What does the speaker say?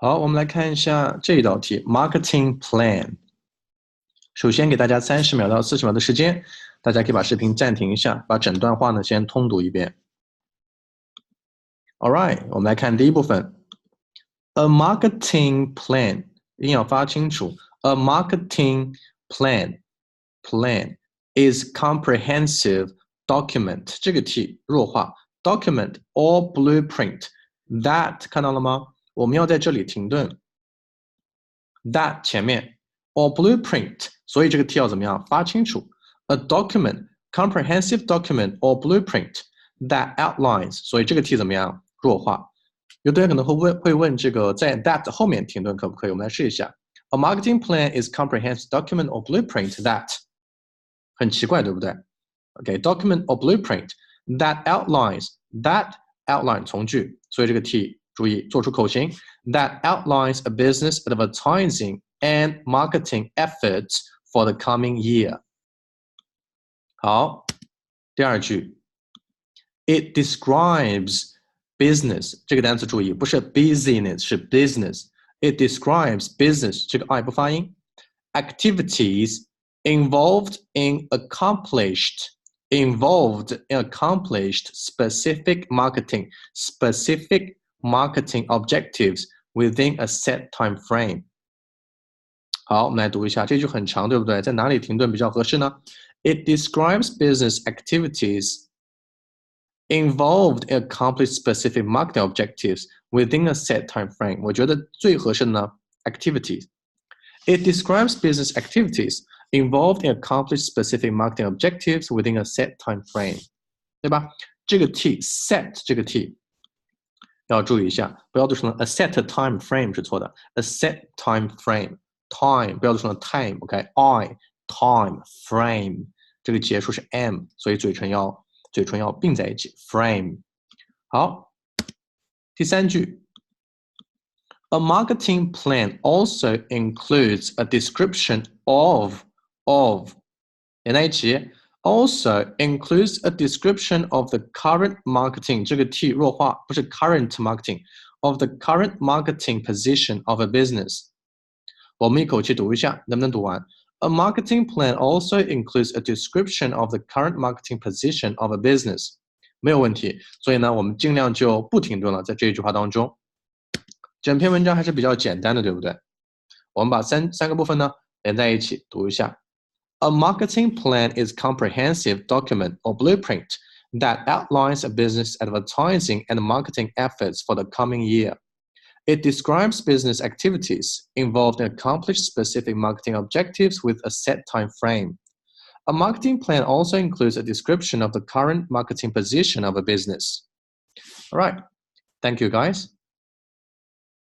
好，我们来看一下这一道题 ，Marketing Plan。首先给大家30秒到40秒的时间，大家可以把视频暂停一下，把整段话呢先通读一遍。All right， 我们来看第一部分 ，A marketing plan， 一定要发清楚 ，A marketing plan is comprehensive document， 这个 T 弱化 document or blueprint that 看到了吗？我们要在这里停顿 ，that 前面 or blueprint， 所以这个 T 要怎么样发清楚 ？A document, comprehensive document or blueprint that outlines， 所以这个 T 怎么样弱化？有的人可能会问这个在 that 后面停顿可不可以？我们来试一下。A marketing plan is comprehensive document or blueprint that， 很奇怪，对不对 ？OK，document or blueprint that outlines that outline 从句，所以这个 T。注意，做出口型 that outlines a business advertising and marketing efforts for the coming year。好，第二句 ，It describes business 这个单词注意，不是 business 是 business。It describes business 这个 I 不发音 activities involved in accomplished specific marketing objectives within a set time frame。好，我们来读一下，这句很长，对不对？在哪里停顿比较合适呢 ？It describes business activities involved in accomplish specific marketing objectives within a set time frame。我觉得最合适的呢 ，activities。It describes business activities involved in accomplish specific marketing objectives within a set time frame， 对吧？这个 T set 这个 T。要注意一下，不要读成了 a set time frame 是错的 ，a set time frame time 不要读成了 time，OK，I time frame 这个结束是 m， 所以嘴唇要并在一起 frame。好，第三句 ，A marketing plan also includes a description of 连在一起。Also includes a description of the current marketing 这个 T 弱化不是 current marketing of the current marketing position of a business。我们一口气读一下，能不能读完 ？A marketing plan also includes a description of the current marketing position of a business。没有问题，所以呢，我们尽量就不停顿了，在这一句话当中。整篇文章还是比较简单的，对不对？我们把三个部分呢连在一起读一下。A marketing plan is a comprehensive document or blueprint that outlines a business advertising and marketing efforts for the coming year. It describes business activities involved in accomplishing specific marketing objectives with a set time frame. A marketing plan also includes a description of the current marketing position of a business. All right. Thank you, guys.